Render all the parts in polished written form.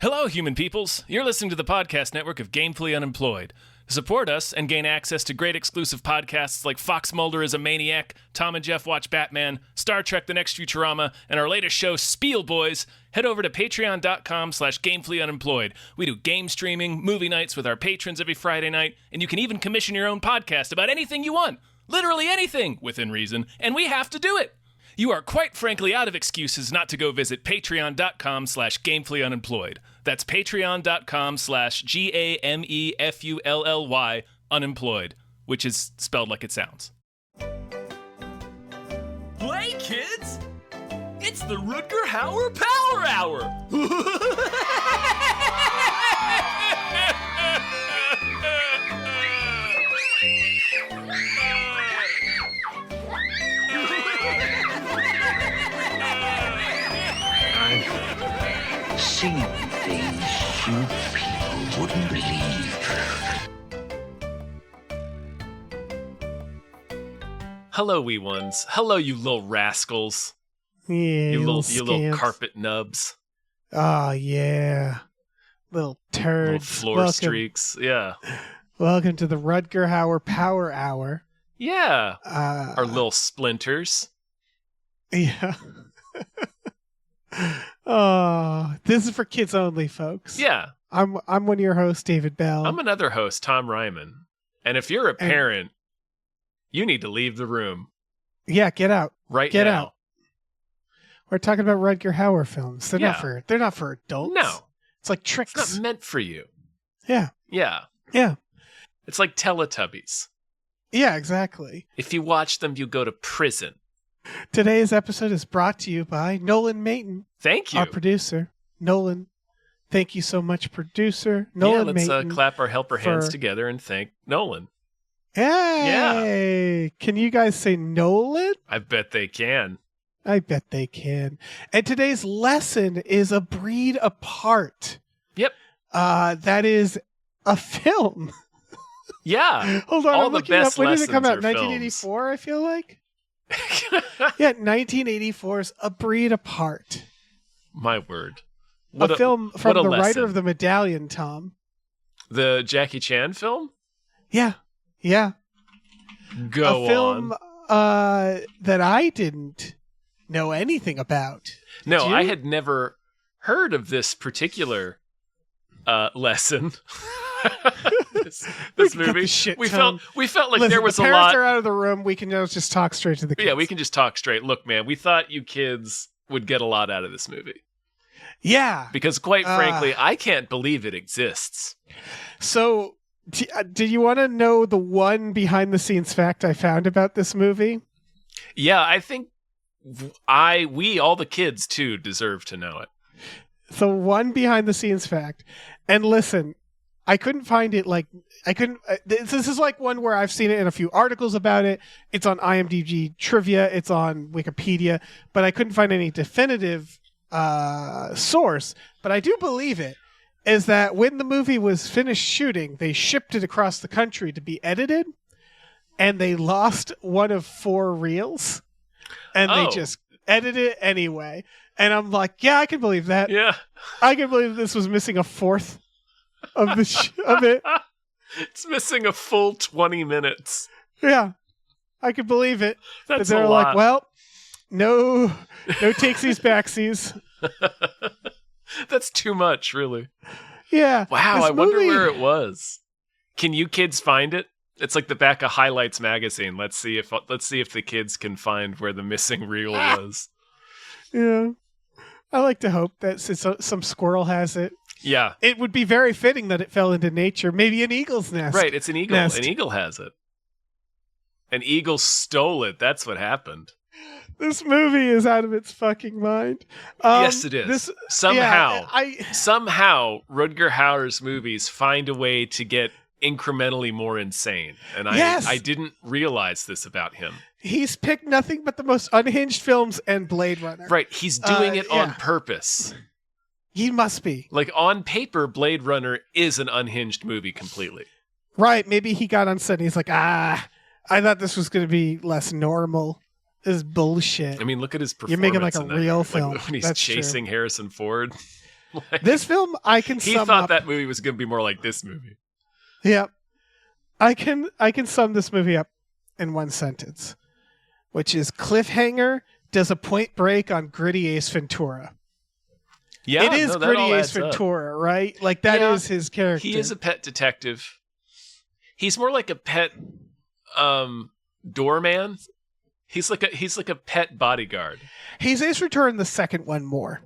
Hello, human peoples. You're listening to the podcast network of Gamefully Unemployed. To support us and gain access to great exclusive podcasts like Fox Mulder is a Maniac, Tom and Jeff Watch Batman, Star Trek The Next Futurama, and our latest show, Spiel Boys, head over to patreon.com/gamefullyunemployed. We do game streaming, movie nights with our patrons every Friday night, and you can even commission your own podcast about anything you want. Literally anything, within reason, and we have to do it. You are quite frankly out of excuses not to go visit patreon.com/gamefullyunemployed. That's patreon.com/GAMEFULLY unemployed, which is spelled like it sounds. Play, kids! It's the Rutger Hauer Power Hour! I've seen things you people wouldn't believe. Hello, wee ones. Hello, you little rascals. Yeah, You little carpet nubs. Oh, yeah. Little turds. Little floor streaks. Yeah. Welcome to the Rutger Hauer Power Hour. Yeah. Our little splinters. Yeah. Oh, this is for kids only, folks. Yeah. I'm one of your hosts, David Bell. I'm another host, Tom Ryman. And if you're a parent, you need to leave the room. Yeah, get out. Get now. out. We're talking about Rutger Hauer films. They're not for adults. No. It's like tricks. It's not meant for you. Yeah. Yeah. Yeah. It's like Teletubbies. Yeah, exactly. If you watch them, you go to prison. Today's episode is brought to you by Nolan Mayton. Thank you. Our producer, Nolan. Thank you so much, producer Nolan Mayton. Mayton. Let's clap our helper hands together and thank Nolan. Hey! Yeah. Can you guys say Nolan? I bet they can. I bet they can. And today's lesson is A Breed Apart. Yep. That is a film. Yeah. Hold on, All I'm the looking best up. When did it come out? lessons are 1984, I feel like. Yeah, 1984's A Breed Apart. My word. A film from the lesson. writer of The Medallion, Tom. The Jackie Chan film? Yeah. Yeah. Go a film on. That I didn't know anything about. No, I had never heard of this particular lesson. this movie. We felt like there was the a lot. Parents are out of the room. We can just talk straight to the kids. Yeah, we can just talk straight. Look, man, we thought you kids would get a lot out of this movie. Yeah, because quite frankly, I can't believe it exists. So, do you want to know the one behind-the-scenes fact I found about this movie? Yeah, I think we all the kids too deserve to know it. So, one behind-the-scenes fact, and listen. I couldn't find it. This is like one where I've seen it in a few articles about it. It's on IMDb trivia. It's on Wikipedia, but I couldn't find any definitive source. But I do believe it is that when the movie was finished shooting, they shipped it across the country to be edited, and they lost one of 4 reels, and they just edited it anyway. And I'm like, yeah, I can believe that. Yeah, I can believe this was missing a 4th. Of it. It's missing a full 20 minutes. Yeah. I can believe it. That's they're a lot. like, well, no takesies backsies. That's too much, really. Yeah. Wow, I wonder where it was. Can you kids find it? It's like the back of Highlights magazine. Let's see if the kids can find where the missing reel was. Yeah. I like to hope that since some squirrel has it. Yeah. It would be very fitting that it fell into nature. Maybe an eagle's nest. Right, it's an eagle. An eagle has it. An eagle stole it. That's what happened. This movie is out of its fucking mind. Yes, it is. Somehow Rutger Hauer's movies find a way to get incrementally more insane. And I didn't realize this about him. He's picked nothing but the most unhinged films and Blade Runner. Right, he's doing it on purpose. He must be. Like, on paper, Blade Runner is an unhinged movie completely. Right. Maybe he got on set and he's like, I thought this was going to be less normal. This is bullshit. I mean, look at his performance. You're making like a real film. Like, when he's chasing Harrison Ford. Like, This film, I can he sum thought up. that movie was going to be more like this movie. Yeah, I can sum this movie up in one sentence, which is cliffhanger does a Point Break on gritty Ace Ventura. Yeah, it is no, that gritty all Ace adds up. Ventura, right? Like that is Yeah, his character. He is a pet detective. He's more like a pet doorman. He's like a pet bodyguard. He's Ace Ventura in the second one more,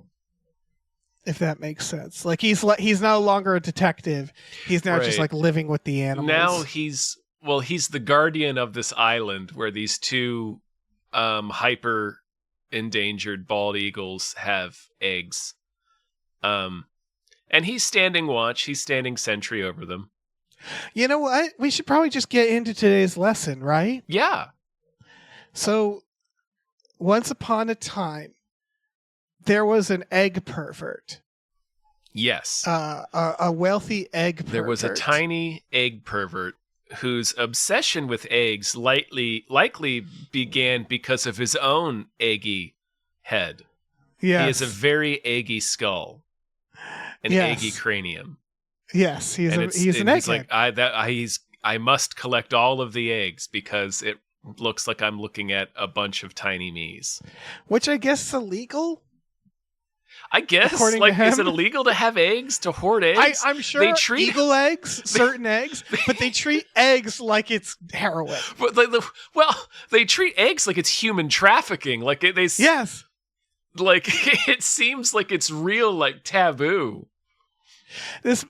if that makes sense. Like he's no longer a detective. He's now just Right. like living with the animals. Now he's the guardian of this island where these two hyper endangered bald eagles have eggs. And he's standing watch. He's standing sentry over them. You know what? We should probably just get into today's lesson, right? Yeah. So, once upon a time, there was an egg pervert. Yes. A wealthy egg pervert. There was a tiny egg pervert whose obsession with eggs likely began because of his own eggy head. Yes. He has a very eggy skull, an Yes. eggy cranium. Yes, he's And an he's egghead. like, I must collect all of the eggs because it looks like I'm looking at a bunch of tiny me's. Which I guess is illegal. I guess, According like, to is it him. illegal to have eggs, to hoard eggs? I'm sure they treat eagle eggs, certain eggs, but they treat eggs like it's heroin. But they treat eggs like it's human trafficking. Like Yes. like it seems like it's real, like taboo.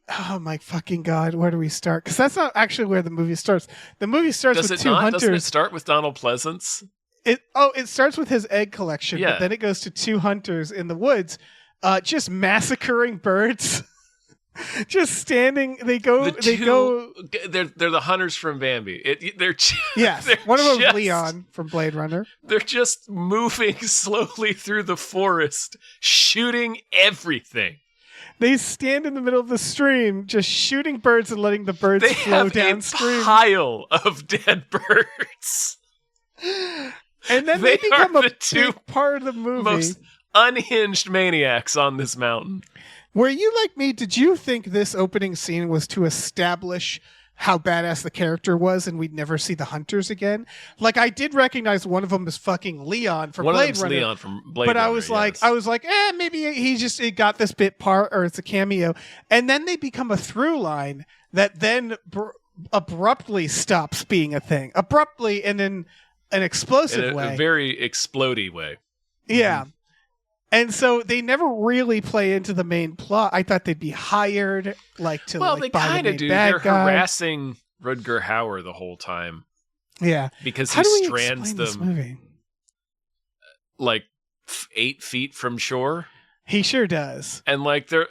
Oh my fucking god, where do we start? Because that's not actually where the movie starts. The movie starts Does with it two not? hunters. Doesn't it start with Donald Pleasance? It starts with his egg collection, Yeah. but then it goes to two hunters in the woods, just massacring birds. Just standing. They're the hunters from Bambi. Yes, they're one of them is just- Leon from Blade Runner. They're just moving slowly through the forest, shooting everything. They stand in the middle of the stream, just shooting birds and letting the birds They flow have downstream. a pile of dead birds. And then They they become are a the two big part of the movie. Most unhinged maniacs on this mountain. Were you like me? Did you think this opening scene was to establish how badass the character was and we'd never see the hunters again? Like, I did recognize one of them as fucking Leon from One of Blade them's Runner. Leon from Blade But Runner. I was like, maybe he got this bit part or it's a cameo. And then they become a through line that then abruptly stops being a thing. Abruptly and in an explosive in way. a very explodey way. Yeah. And so they never really play into the main plot. I thought they'd be hired, to Well, like, they buy the kind of main do. bad They're guy. harassing Rutger Hauer the whole time Yeah. because How he do we strands explain this them movie? like 8 feet from shore, He sure does. and like they're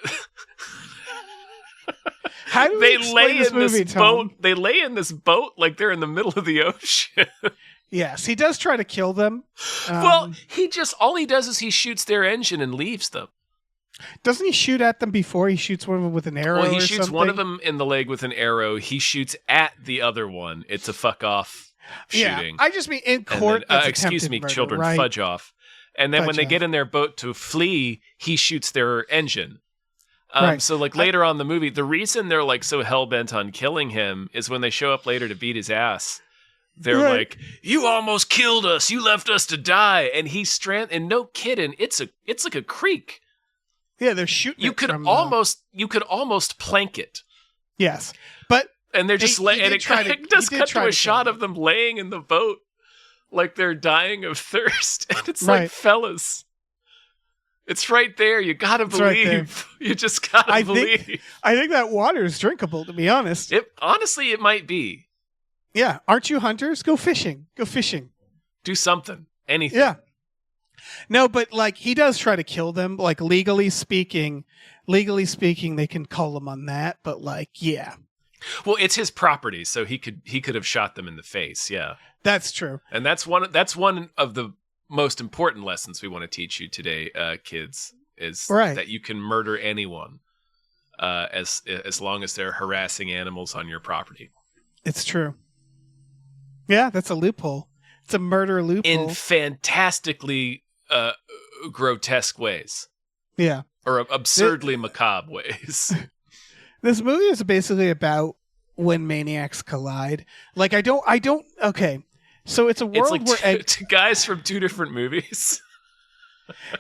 How do we they explain lay this in this movie, Tom? boat. They lay in this boat like they're in the middle of the ocean. Yes, he does try to kill them. Well, all he does is he shoots their engine and leaves them. Doesn't he shoot at them before he shoots one of them with an arrow? Well, he or shoots something? one of them in the leg with an arrow. He shoots at the other one. It's a fuck off shooting. I just mean in And court. then, that's excuse attempted me, murder, children, right? fudge off. And then when Fudge they off. get in their boat to flee, he shoots their engine. Right. So like later on in the movie, the reason they're like so hell bent on killing him is when they show up later to beat his ass. They're Right. like, "You almost killed us. You left us to die." And he's and no kidding, it's like a creek. Yeah, they're shooting. You it could from almost plank it. yes, but And they're just He and did it try to- kind of does he did cut try to a to shot kill of them laying in the boat like they're dying of thirst. And it's Right. like, fellas, it's right there. You gotta It's right there. believe. You just gotta I believe. think that water is drinkable. To be honest, Honestly, it might be. yeah. Aren't you hunters? Go fishing. Go fishing. Do something. Anything. Yeah. No, but like he does try to kill them. Like legally speaking, they can call him on that. But like, yeah, Well, it's his property, so he could have shot them in the face. Yeah. that's true. And that's one of the most important lessons we want to teach you today, kids, is Right. that you can murder anyone as long as they're harassing animals on your property. It's true. Yeah, that's a loophole. It's a murder loophole. In fantastically grotesque ways. Yeah. or absurdly macabre ways. This movie is basically about when maniacs collide. Like, I don't. Okay, so it's a world It's where like two guys from two different movies.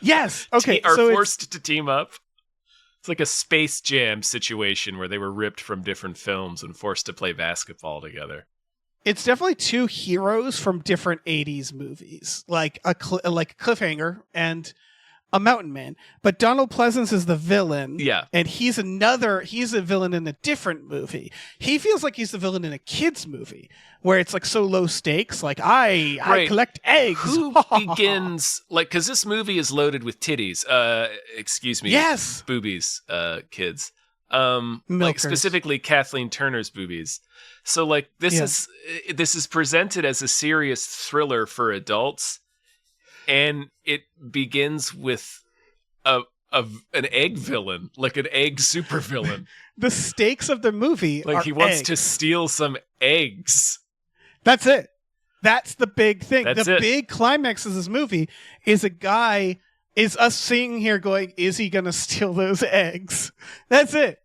yes. Okay, are so forced to team up. It's like a Space Jam situation where they were ripped from different films and forced to play basketball together. it's definitely two heroes from different '80s movies, like a Cliffhanger and a Mountain Man. But Donald Pleasance is the villain. Yeah. And he's a villain in a different movie. He feels like he's the villain in a kid's movie where it's like so low stakes. Like, I collect eggs. Who begins, like, because this movie is loaded with titties. Excuse me. Yes. Boobies, kids. Milkers. Like specifically Kathleen Turner's boobies. So like this is presented as a serious thriller for adults. And it begins with an egg villain, like an egg supervillain. The stakes of the movie like are he wants eggs. to steal some eggs. That's it. That's the big thing. That's the it. big climax of this movie is us sitting here going, is he going to steal those eggs? That's it.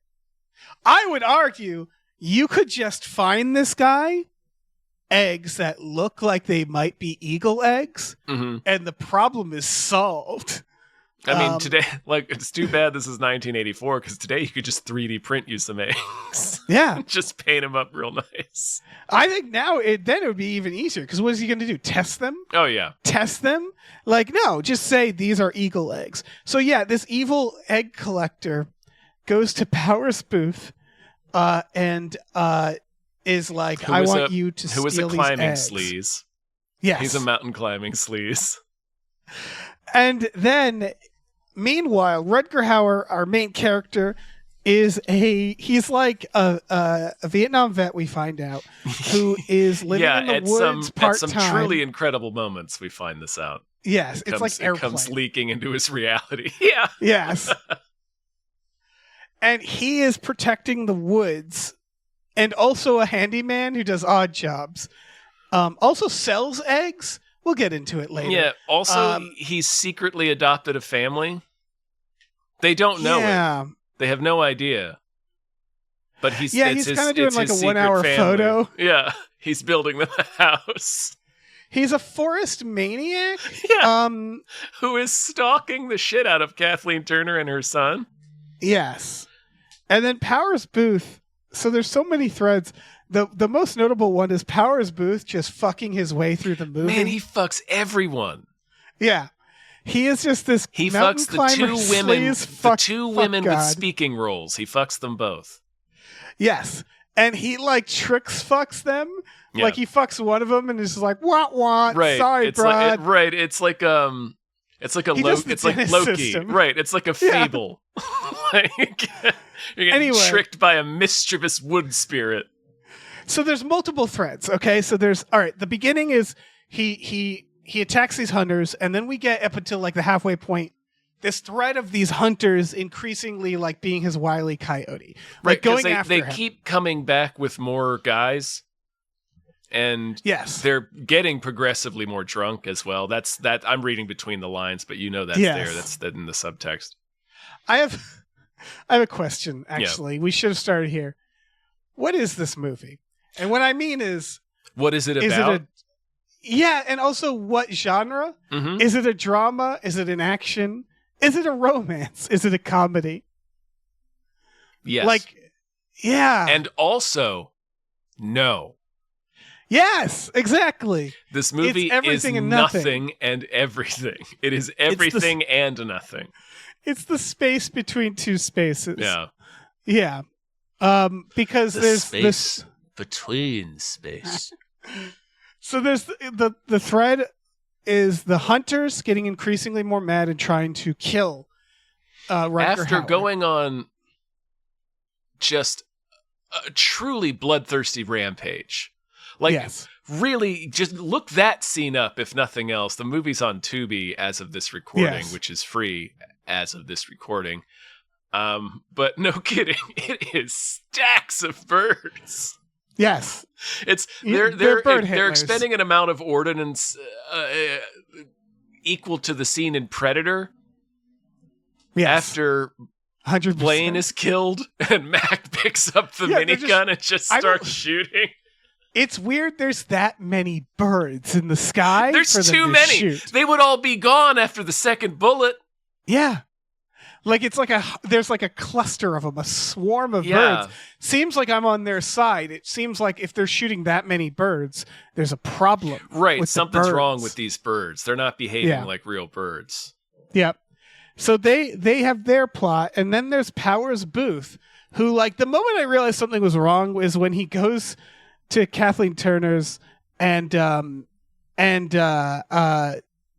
I would argue you could just find this guy eggs that look like they might be eagle eggs, and the problem is solved. I mean, today, like, it's too bad this is 1984 because today you could just 3D print you some eggs. Yeah. Just paint them up real nice. I think now it would be even easier because what is he going to do? Test them? Oh, yeah. Test them? Like, no, just say these are eagle eggs. So, yeah, this evil egg collector goes to Powers' booth and is like, I want you to steal these eggs. Who is a climbing sleaze. Yes. He's a mountain climbing sleaze. And then, meanwhile, Rutger Hauer, our main character, he's like a Vietnam vet, we find out, who is living in the woods part-time. At some truly incredible moments, we find this out. Yes, it's like Airplane. It comes leaking into his reality. Yeah. Yes. And he is protecting the woods and also a handyman who does odd jobs. Also sells eggs. We'll get into it later. Yeah. Also, he's secretly adopted a family. They don't know it. They have no idea. But he's kind of doing like a 1-hour photo. Yeah. He's building them a house. He's a forest maniac. Yeah. Who is stalking the shit out of Kathleen Turner and her son. Yes. And then Powers' booth. So there's so many threads. The most notable one is Powers' booth just fucking his way through the movie. Man, he fucks everyone. Yeah. He is just this He mountain fucks climber, the two women with speaking roles. He fucks them both. Yes. And he like fucks them. Yeah. Like he fucks one of them and is just like, what? Right. Sorry, bro. It's like Loki. System. Right. It's like a fable. Like, you're getting tricked by a mischievous wood spirit. So there's multiple threads. Okay. So the beginning is he attacks these hunters, and then we get up until like the halfway point, this thread of these hunters increasingly like being his Wile E. Coyote. Like going after him. They keep coming back with more guys. And yes, they're getting progressively more drunk as well. That's I'm reading between the lines, but you know that's there. That's in the subtext. I have a question, actually. Yeah. We should have started here. What is this movie? And what I mean is, what is it about? And also what genre? Mm-hmm. Is it a drama? Is it an action? Is it a romance? Is it a comedy? Yes. Yeah. And also, no. Yes, exactly. This movie is nothing and everything. It is everything and nothing. It's the space between two spaces. Yeah. Yeah. Because there's space this between space. So there's the thread is the hunters getting increasingly more mad and trying to kill Rutger after Hauer. Going on just a truly bloodthirsty rampage. Really, just look that scene up, if nothing else. The movie's on Tubi as of this recording, which is free as of this recording. But no kidding, it is stacks of birds. Yes, they're expending an amount of ordnance equal to the scene in Predator. after 100%. Blaine is killed and Mac picks up the minigun and just starts shooting. It's weird there's that many birds in the sky. There's for them too to many. Shoot. They would all be gone after the second bullet. Yeah. Like it's like there's like a cluster of them, a swarm of birds. Seems like I'm on their side. It seems like if they're shooting that many birds, there's a problem. Right. With Something's wrong with these birds. They're not behaving like real birds. Yep. So they have their plot, and then there's Powers Booth, who, like, the moment I realized something was wrong was when he goes to Kathleen Turner's and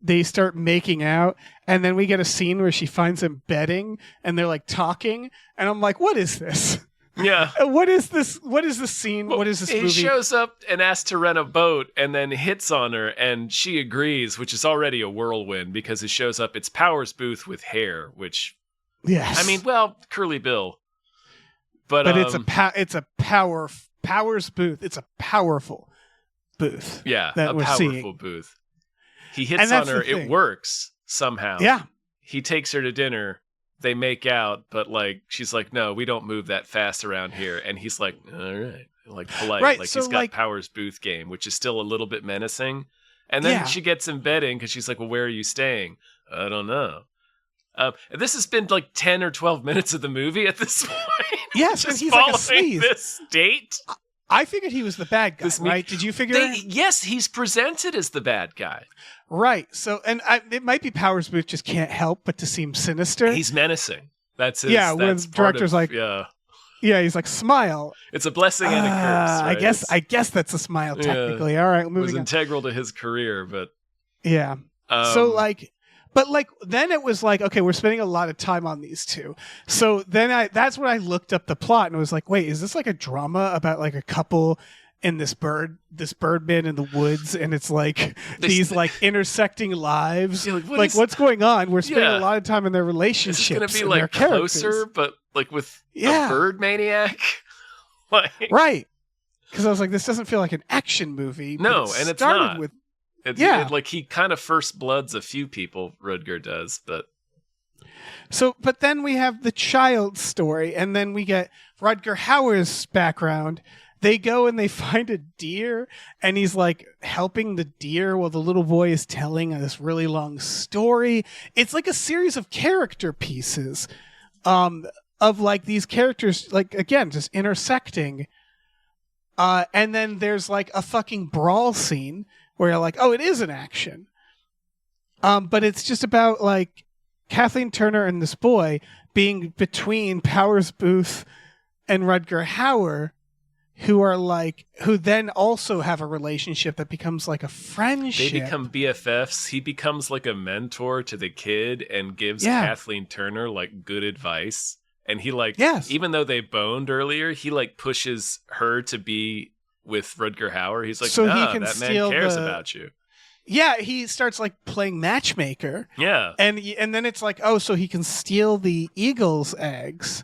they start making out, and then we get a scene where she finds him bedding, and they're like talking, and I'm like, what is this? Yeah. What is this? What is this scene? What is this movie? He shows up and asks to rent a boat and then hits on her and she agrees, which is already a whirlwind because it shows up. It's Powers Booth with hair, which, yes. I mean, well, Curly Bill. But it's Powers Booth. It's a powerful Booth. Yeah, that a we're powerful seeing. Booth. He hits on her. It works somehow. Yeah. He takes her to dinner. They make out, but like she's like, no, we don't move that fast around here. And he's like, all right, like polite, right, like so he's got like, Powers Booth game, which is still a little bit menacing. And then she gets him bedding because she's like, well, where are you staying? I don't know. This has been like 10 or 12 minutes of the movie at this point. Yes, and he's like a sleaze. This date. I figured he was the bad guy, right? Did you figure it? Yes, he's presented as the bad guy. Right. So, and it might be Powers Booth just can't help but to seem sinister. He's menacing. That's his. Yeah, when that's the director's like, yeah, he's like, smile. It's a blessing and a curse. Right? I guess that's a smile technically. All right, it was integral to his career, but yeah. So like. But like then it was like, okay, we're spending a lot of time on these two. So then that's when I looked up the plot and was like, wait, is this like a drama about like a couple in this birdman in the woods, and it's like these like intersecting lives? Like what's going on? We're spending a lot of time in their relationships. It's going to be like Closer, but like with a bird maniac. Like, right. Because I was like, this doesn't feel like an action movie. No, and it's not. Like he kind of first bloods a few people, Rutger does, but... So, but then we have the child story, and then we get Rutger Hauer's background. They go and they find a deer, and he's like helping the deer while the little boy is telling this really long story. It's like a series of character pieces of like these characters, like, again, just intersecting. And then there's like a fucking brawl scene where you're like, oh, it is an action. But it's just about like Kathleen Turner and this boy being between Powers Booth and Rutger Hauer, who then also have a relationship that becomes like a friendship. They become BFFs. He becomes like a mentor to the kid and gives Kathleen Turner like good advice. And he like, even though they boned earlier, he like pushes her to be with Rutger Hauer. He's like, that man cares about you. Yeah, he starts like playing matchmaker. Yeah. And then it's like, oh, so he can steal the eagle's eggs.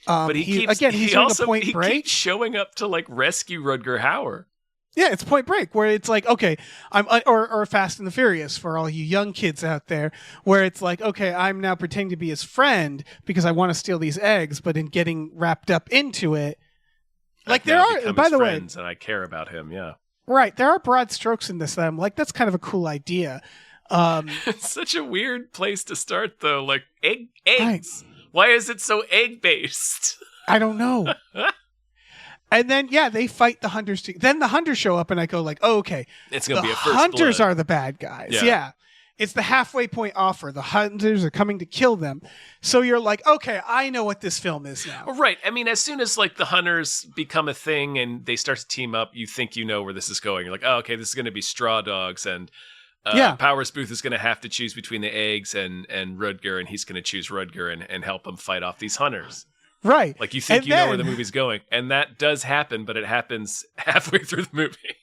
But he's doing a Point Break. He keeps showing up to like rescue Rutger Hauer. Yeah, it's Point Break, where it's like, okay, or Fast and the Furious for all you young kids out there, where it's like, okay, I'm now pretending to be his friend because I want to steal these eggs, but in getting wrapped up into it, like there are, by the way, and I care about him. Yeah, right. There are broad strokes in this that I'm like, that's kind of a cool idea. It's such a weird place to start, though. Like eggs. Right. Why is it so egg based? I don't know. And then, they fight the hunters. Then the hunters show up, and I go like, oh, okay. It's going to be a first hunters blood. Are the bad guys. Yeah. It's the halfway point offer. The hunters are coming to kill them. So you're like, okay, I know what this film is now. Right. I mean, as soon as like the hunters become a thing and they start to team up, you think you know where this is going. You're like, oh, okay, this is going to be straw dogs, and Powers Booth is going to have to choose between the eggs and Rutger, and he's going to choose Rutger and help him fight off these hunters. Right. Like you think know where the movie's going, and that does happen, but it happens halfway through the movie.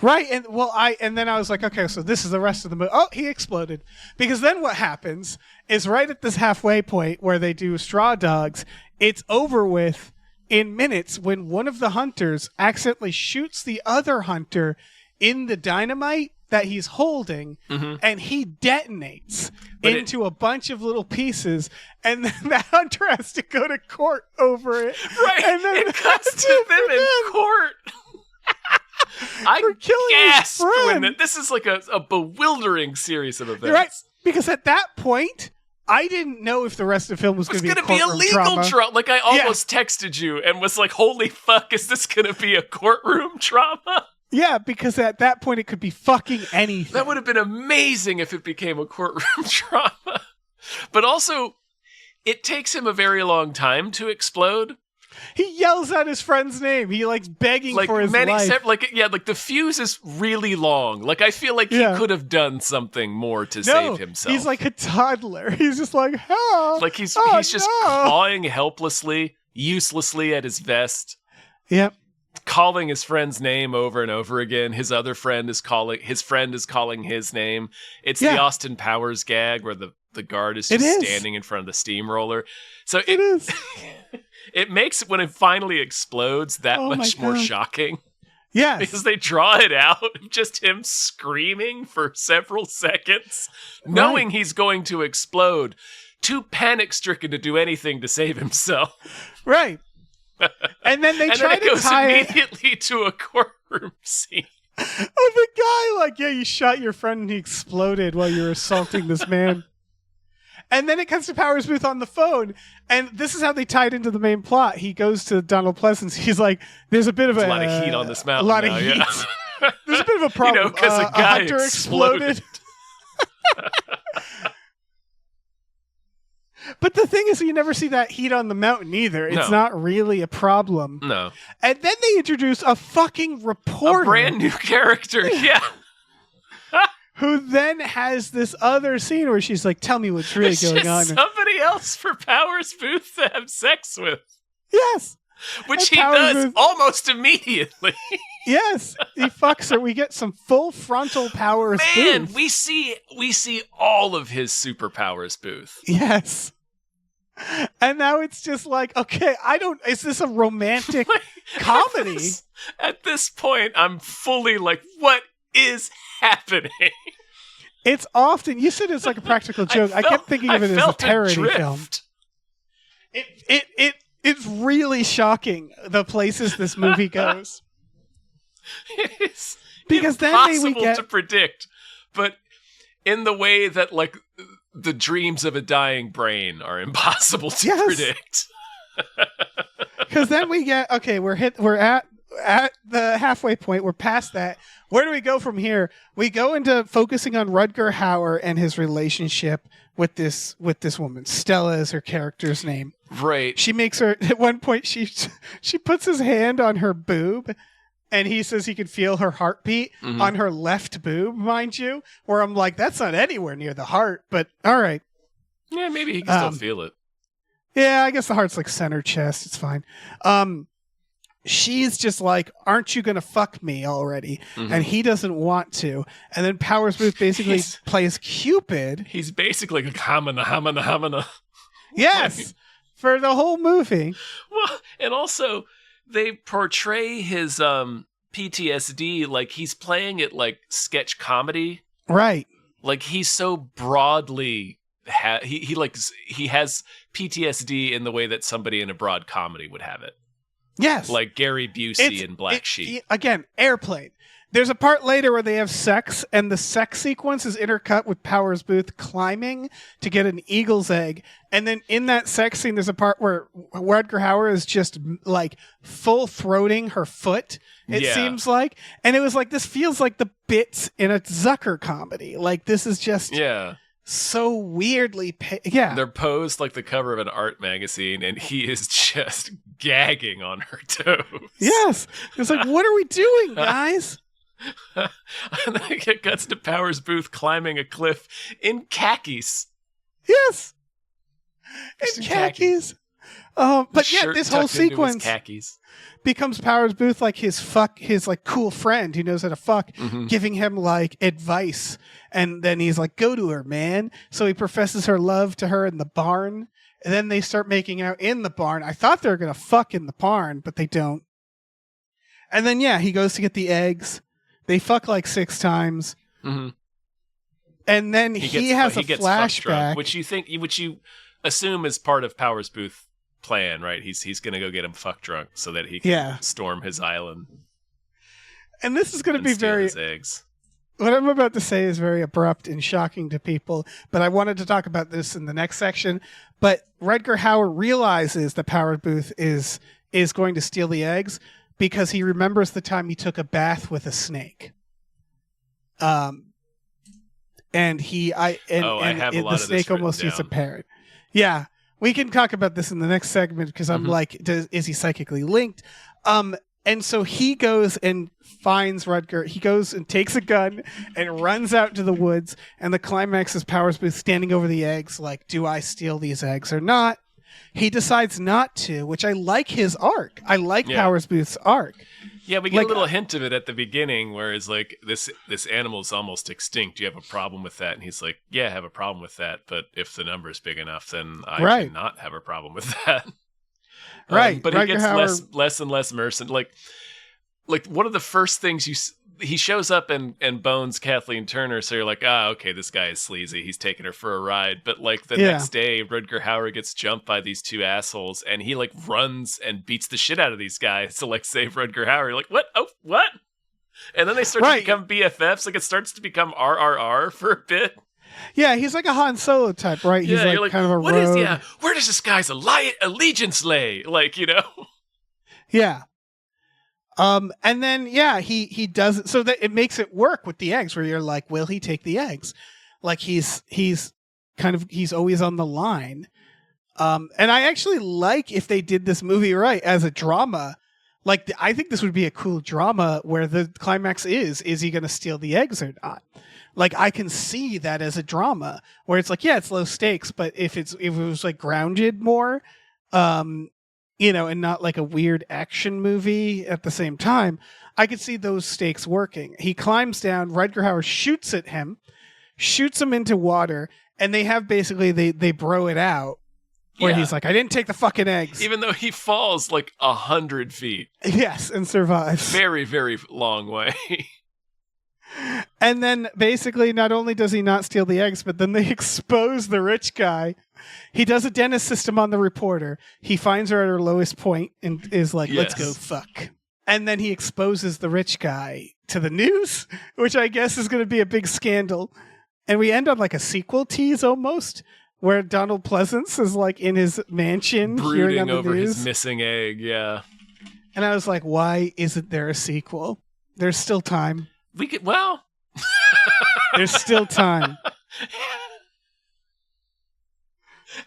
Right. And then I was like, okay, so this is the rest of the movie. Oh, he exploded. Because then what happens is right at this halfway point where they do straw dogs, it's over with in minutes when one of the hunters accidentally shoots the other hunter in the dynamite that he's holding, and he detonates into a bunch of little pieces, and then the hunter has to go to court over it. Right, and then it cuts to them in court. I gasped when this is like a bewildering series of events. You're right, because at that point, I didn't know if the rest of the film was going to be a legal drama. Like, I almost texted you and was like, holy fuck, is this going to be a courtroom drama? Yeah, because at that point, it could be fucking anything. That would have been amazing if it became a courtroom drama. But also, it takes him a very long time to explode. He yells out his friend's name. He begging for his life. Like the fuse is really long. Like, I feel like he could have done something more to save himself. He's like a toddler. He's just like, help. Like he's just clawing helplessly, uselessly at his vest. Yep. Calling his friend's name over and over again. His friend is calling his name. It's the Austin Powers gag where the guard is just standing in front of the steamroller. So it is. It makes when it finally explodes that much more shocking. Yes. Because they draw it out, just him screaming for several seconds, knowing he's going to explode, too panic-stricken to do anything to save himself. Right. And then they try to tie it immediately to a courtroom scene. Of the guy, you shot your friend and he exploded while you were assaulting this man. And then it comes to Powers Booth on the phone, and this is how they tied into the main plot. He goes to Donald Pleasance. He's like, there's a bit of a lot of heat on this mountain. A lot of heat. Yeah. There's a bit of a problem. Because a guy hunter exploded. But the thing is, you never see that heat on the mountain either. It's not really a problem. No. And then they introduce a fucking reporter. A brand new character, yeah. Who then has this other scene where she's like, tell me what's really going on. Somebody else for Powers Booth to have sex with. Yes. Which he does almost immediately. Yes. He fucks her. We get some full frontal Powers Booth. Man, we see all of his superpowers, Booth. Yes. And now it's just like, okay, is this a romantic comedy? At this point, I'm fully like, what is happening? It's often, you said it's like a practical joke. I kept thinking of it as a parody film. It's really shocking the places this movie goes. It is because impossible then we get to predict, but in the way that the dreams of a dying brain are impossible to predict. Because then we get we're at the halfway point. We're past that. Where do we go from here? We go into focusing on Rutger Hauer and his relationship with this woman. Stella is her character's name. Right. She makes her at one point. She puts his hand on her boob, and he says he can feel her heartbeat on her left boob, mind you. Where I'm like, that's not anywhere near the heart, but all right. Yeah, maybe he can still feel it. Yeah, I guess the heart's like center chest. It's fine. She's just like, aren't you going to fuck me already? And he doesn't want to. And then Powers Booth basically plays Cupid. He's basically like, hamana. Yes, for the whole movie. Well, and also, they portray his PTSD like he's playing it like sketch comedy. Right. Like he's so broadly... he has PTSD in the way that somebody in a broad comedy would have it. Yes. Like Gary Busey in Black Sheep. Again, Airplane. There's a part later where they have sex, and the sex sequence is intercut with Powers Booth climbing to get an eagle's egg. And then in that sex scene, there's a part where Rutger Hauer is just like full throating her foot, it seems like. And it was like, this feels like the bits in a Zucker comedy. Like, this is just... so weirdly they're posed like the cover of an art magazine, and he is just gagging on her toes. Yes. It's like, what are we doing, guys? And then it cuts to Powers Booth climbing a cliff in khakis. Yes. In khakis. But yeah, this whole sequence becomes Powers Booth like his like cool friend who knows how to fuck, giving him like advice. And then he's like, go to her, man. So he professes her love to her in the barn. And then they start making out in the barn. I thought they were going to fuck in the barn, but they don't. And then, he goes to get the eggs. They fuck like 6 times. Mm-hmm. And then he has a gets fucked drunk, flashback, which you assume is part of Powers Booth's plan, right? He's going to go get him fuck drunk so that he can storm his island. And this is going to be steal his eggs. What I'm about to say is very abrupt and shocking to people, but I wanted to talk about this in the next section. But Rutger Hauer realizes that Powers Booth is going to steal the eggs because he remembers the time he took a bath with a snake. And the snake almost eats a parrot. Yeah, we can talk about this in the next segment because I'm like, is he psychically linked? And so he goes and finds Rutger. He goes and takes a gun and runs out to the woods. And the climax is Powers Booth standing over the eggs, like, do I steal these eggs or not? He decides not to, which I like his arc. I like Powers Booth's arc. Yeah, we get a little hint of it at the beginning where it's like, this animal is almost extinct. Do you have a problem with that? And he's like, yeah, I have a problem with that. But if the number is big enough, then I cannot have a problem with that. Right. But he gets less and less mercenary. Like one of the first things he shows up and bones Kathleen Turner, so you're like, okay, this guy is sleazy. He's taking her for a ride. But like the next day, Rutger Hauer gets jumped by these two assholes, and he like runs and beats the shit out of these guys to like save Rutger Hauer. You're like, what? Oh, what? And then they start to become BFFs. Like it starts to become RRR for a bit. Yeah, he's like a Han Solo type, right? He's like kind of a rogue. Where does this guy's allegiance lay? Like, you know? Yeah. And then, he does it so that it makes it work with the eggs where you're like, will he take the eggs? Like he's always on the line. And I actually like if they did this movie right as a drama. Like, I think this would be a cool drama where the climax is he going to steal the eggs or not? Like, I can see that as a drama where it's like, it's low stakes, but if it was like grounded more, and not like a weird action movie at the same time, I could see those stakes working. He climbs down, Rutger Hauer shoots at him, shoots him into water, and they have basically, they bro it out. Where he's like, I didn't take the fucking eggs. Even though he falls like 100 feet. Yes, and survives. Very, very long way. And then basically not only does he not steal the eggs, but then they expose the rich guy. He does a dentist system on the reporter. He finds her at her lowest point and is like, let's go fuck. And then he exposes the rich guy to the news, which I guess is going to be a big scandal. And we end on like a sequel tease almost, where Donald Pleasance is like in his mansion brooding over his missing egg. Yeah. And I was like, why isn't there a sequel? There's still time. There's still time.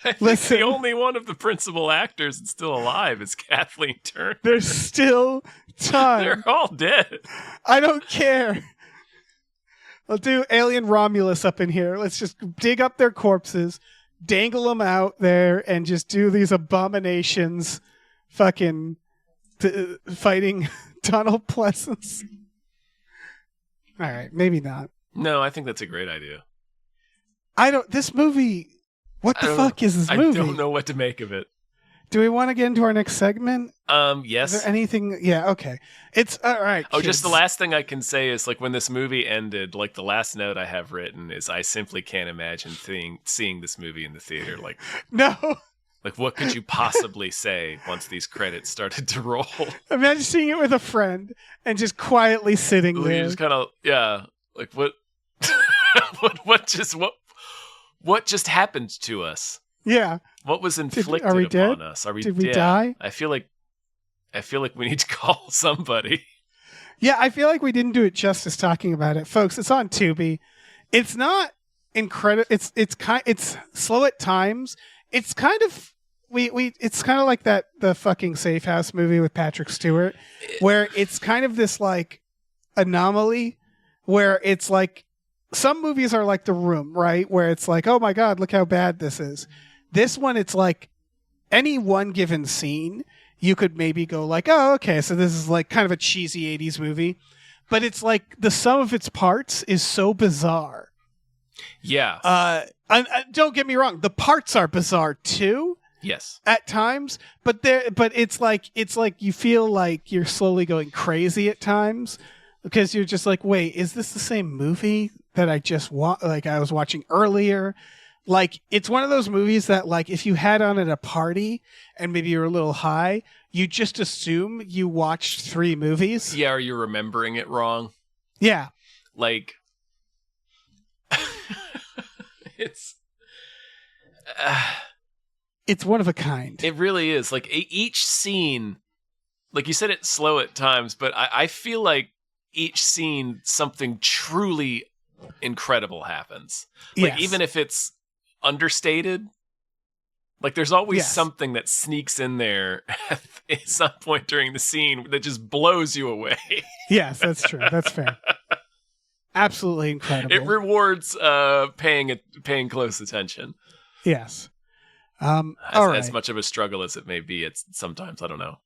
I think the only one of the principal actors that's still alive is Kathleen Turner. There's still time. They're all dead. I don't care. I'll do Alien Romulus up in here. Let's just dig up their corpses, dangle them out there, and just do these abominations fucking fighting Donald Pleasance. All right, maybe not. No, I think that's a great idea. This movie, what the fuck is this movie? I don't know what to make of it. Do we want to get into our next segment? Yes. Is there anything? Yeah, okay. It's all right. Oh, just the last thing I can say is like when this movie ended, like the last note I have written is I simply can't imagine seeing this movie in the theater. Like, no. Like, what could you possibly say once these credits started to roll? Imagine seeing it with a friend and just quietly sitting there. You just kind of, like what, what just happened to us? Yeah. What was inflicted upon us? Are we Did we die? I feel like we need to call somebody. Yeah, I feel like we didn't do it justice talking about it, folks. It's on Tubi. It's not incredible. It's slow at times. It's kind of it's kind of like the fucking Safe House movie with Patrick Stewart, where it's kind of this like anomaly where it's like some movies are like The Room, right? Where it's like, oh my God, look how bad this is. This one, it's like any one given scene, you could maybe go like, oh, okay, so this is like kind of a cheesy 80s movie. But it's like the sum of its parts is so bizarre. Yeah. Don't get me wrong, the parts are bizarre too. Yes. At times, but it's like you feel like you're slowly going crazy at times. because you're just like, wait, is this the same movie that I just I was watching earlier? Like, it's one of those movies that, like, if you had on at a party and maybe you're a little high, you just assume you watched 3 movies. Yeah, or you're remembering it wrong. Yeah. Like, it's one of a kind. It really is. Like, each scene, like you said, it's slow at times, but I feel like each scene, something truly incredible happens. Like, Yes. even if it's understated, like, there's always Yes. something that sneaks in there at some point during the scene that just blows you away. Yes, that's true. That's fair. Absolutely incredible. It rewards paying close attention. Yes. As much of a struggle as it may be, it's sometimes, I don't know.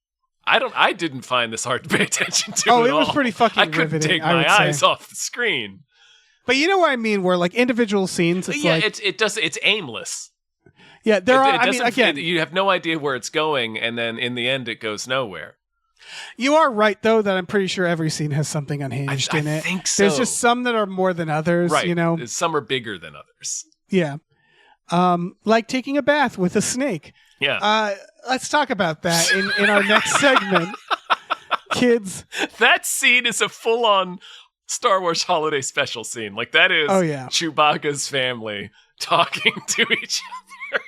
I didn't find this hard to pay attention to. Oh, at it was all. pretty fucking I couldn't riveting, take I my would eyes say. off the screen. But you know what I mean? Where, like, individual scenes, it's Yeah, like, it's aimless. yeah, there are. I mean, doesn't- again, you have no idea where it's going, and then in the end, it goes nowhere. you are right though that I'm pretty sure every scene has something unhinged in I it. think so. There's just some that are more than others. Right. You know. Some are bigger than others. Yeah. Like taking a bath with a snake. Yeah. Let's talk about that in our next segment. Kids. That scene is a full-on Star Wars holiday special scene. Like, that is Oh, yeah. Chewbacca's family talking to each other.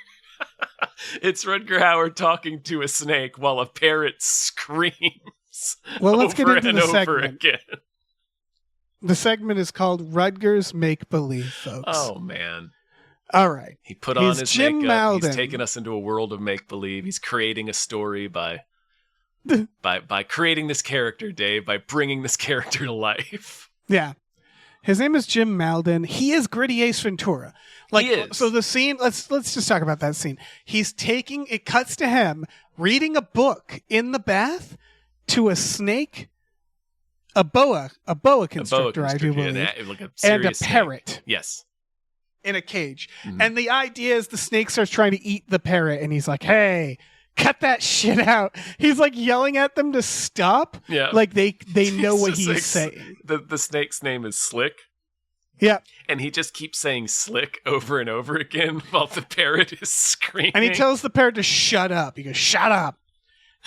It's Rutger Hauer talking to a snake while a parrot screams. Well, let's get over into and the over segment. again. The segment is called Rutger's Make Believe, folks. Oh, man. All right. He put on He's his Jim makeup. Malden. He's taking us into a world of make-believe. He's creating a story by creating this character, Dave, by bringing this character to life. Yeah. His name is Jim Malden. He is Gritty Ace Ventura. Like, He is. So the scene, let's just talk about that scene. It cuts to him reading a book in the bath to a snake, a boa constrictor, I do believe, like a and a serious snake. parrot Yes. in a cage. Mhm. And the idea is the snake starts trying to eat the parrot, and he's like, "Hey, cut that shit out." He's like yelling at them to stop. Yeah. Like they know what Jesus, he's saying. The snake's name is Slick. Yeah. And he just keeps saying Slick over and over again while the parrot is screaming. And he tells the parrot to shut up. He goes, "Shut up."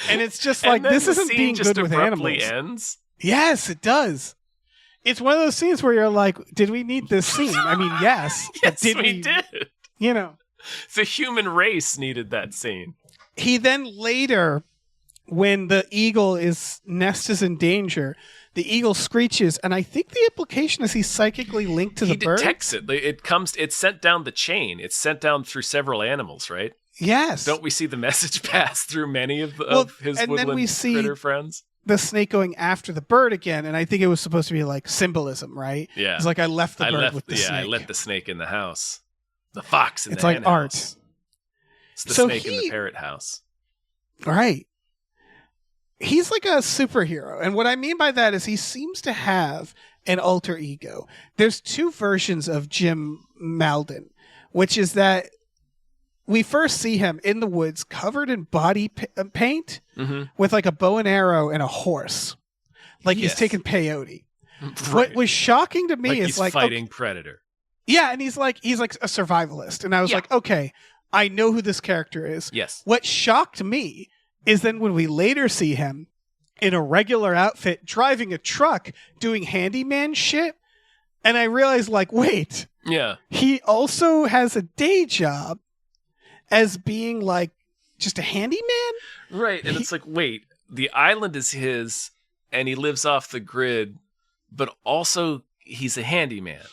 And it's just And like, then this the isn't scene being just good with abruptly animals. ends. Yes, it does. It's one of those scenes where you're like, did we need this scene? I mean, yes. but Yes, did we did. You know. The human race needed that scene. He then later, when the nest is in danger, the eagle screeches, and I think the implication is he's psychically linked to He the bird. detects it. It's sent down the chain. It's sent down through several animals, right? Yes. Don't we see the message pass through many of his and then woodland we see critter friends? the snake going after the bird again, and I think it was supposed to be like symbolism, right? Yeah. It's like I left the bird with the snake. I let the snake in the house. The fox in It's the like hen art. house. It's the So snake in the parrot house. Right. He's like a superhero. And what I mean by that is he seems to have an alter ego. There's 2 versions of Jim Malden, which is that we first see him in the woods covered in body paint with like a bow and arrow and a horse. Like he's Yes. taking peyote. Right. What was shocking to me Like is he's like, fighting Predator. yeah, and he's like a survivalist. And I was Yeah. like, okay, I know who this character is. Yes. What shocked me is then when we later see him in a regular outfit driving a truck doing handyman shit, and I realized, like, wait, Yeah. he also has a day job as being like just a handyman? Right. And it's like, wait, the island is his and he lives off the grid, but also he's a handyman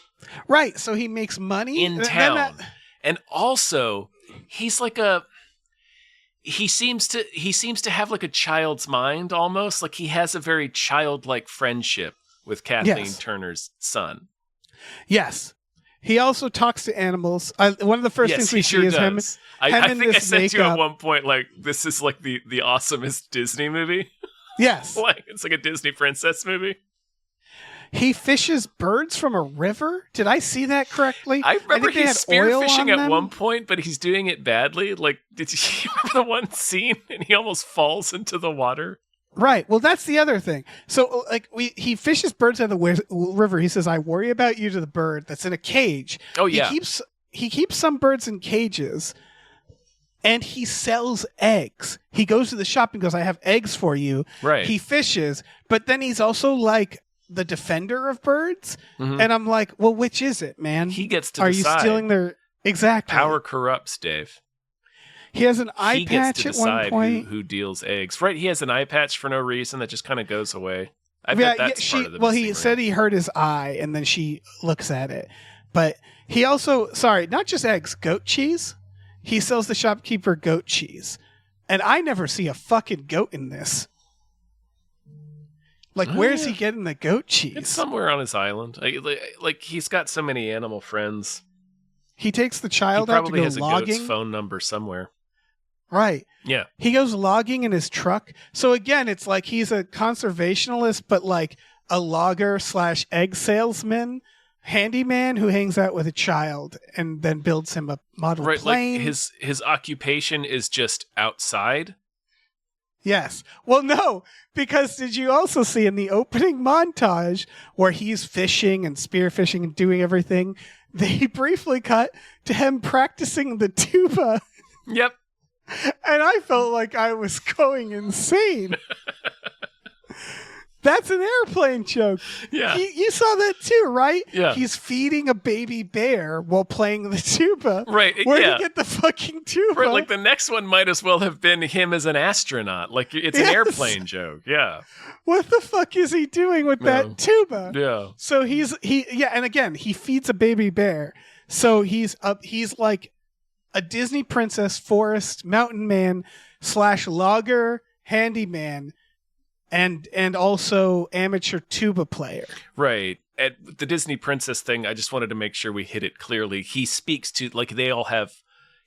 Right, so he makes money in And then town. And also, he's like he seems to have like a child's mind almost. Like he has a very childlike friendship with Kathleen Yes. Turner's son. Yes. He also talks to animals. One of the first Yes, things he we sure see is him does. I in think I this said to you at makeup. one point, like, this is like the awesomest Disney movie. Yes. Like, it's like a Disney princess movie. He fishes birds from a river. Did I see that correctly? I remember think they he's had oil spearfishing on at them. one point, but he's doing it badly. Like, did you remember the one scene and he almost falls into the water? Right. Well, that's the other thing. So, like, he fishes birds out of the river. He says, "I worry about you" to the bird that's in a cage. Oh yeah. He keeps some birds in cages, and he sells eggs. He goes to the shop and goes, "I have eggs for you." Right. He fishes, but then he's also like the defender of birds. Mm-hmm. And I'm like, well, which is it, man? He gets to Are decide. you stealing their exactly? Power corrupts, Dave. He has an eye He gets patch to at one decide point. who deals eggs. Right, he has an eye patch for no reason that just kind of goes away. I bet that's part of the he said he hurt his eye, and then she looks at it. But he also, not just eggs, goat cheese. He sells the shopkeeper goat cheese. And I never see a fucking goat in this. Like, where's he getting the goat cheese? It's somewhere on his island. Like he's got so many animal friends. He takes the child he out to probably go has logging. a goat's phone number somewhere. Right. Yeah. He goes logging in his truck. So again, it's like he's a conservationalist, but like a logger / egg salesman, handyman who hangs out with a child and then builds him a model plane. Like his occupation is just outside. Yes. Well, no, because did you also see in the opening montage where he's fishing and spearfishing and doing everything, they briefly cut to him practicing the tuba. Yep. And I felt like I was going insane. That's an airplane joke. Yeah. You saw that too, right? Yeah. He's feeding a baby bear while playing the tuba. Right. Where'd he get the fucking tuba? Right, like the next one might as well have been him as an astronaut. Like it's an airplane joke. Yeah. What the fuck is he doing with that tuba? Yeah. So and again, he feeds a baby bear. So he's like a Disney princess, forest, mountain man / logger, handyman, and also amateur tuba player. Right. At the Disney princess thing, I just wanted to make sure we hit it clearly. He speaks to, like,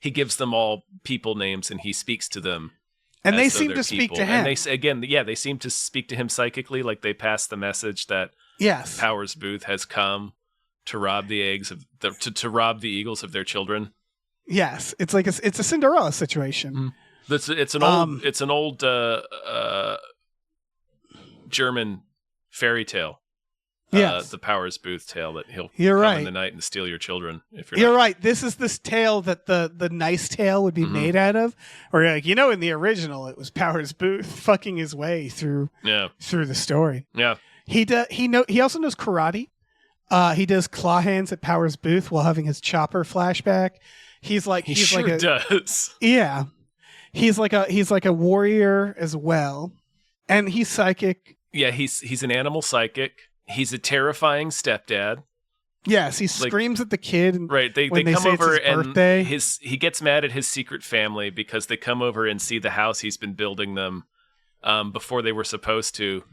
he gives them all people names and he speaks to them. And they seem to speak to him. And they seem to speak to him psychically, like they pass the message that Powers Booth has come to rob the eggs of to rob the eagles of their children. Yes, it's like it's a Cinderella situation. Mm. It's an old German fairy tale. Yes, the Powers Booth tale that he'll come in the night and steal your children. If you're right, this is this tale that the nice tale would be made out of. Or like in the original, it was Powers Booth fucking his way through the story. Yeah, he also knows karate. He does claw hands at Powers Booth while having his chopper flashback. He does. Yeah. He's like a warrior as well. And he's psychic. Yeah, he's an animal psychic. He's a terrifying stepdad. Yes, he screams at the kid. Right, they come over and he gets mad at his secret family because they come over and see the house he's been building them before they were supposed to.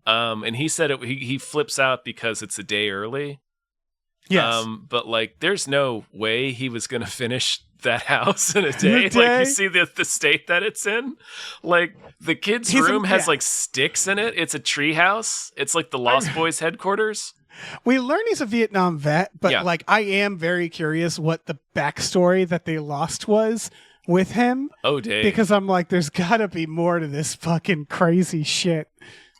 And he said he flips out because it's a day early. Yes. But like, there's no way he was going to finish that house in a day. Like, you see the state that it's in. Like, the kid's room has like sticks in it. It's a tree house. It's like the Lost Boys headquarters. We learn he's a Vietnam vet, but like, I am very curious what the backstory that they lost was with him. Oh, Dave. Because I'm like, there's got to be more to this fucking crazy shit.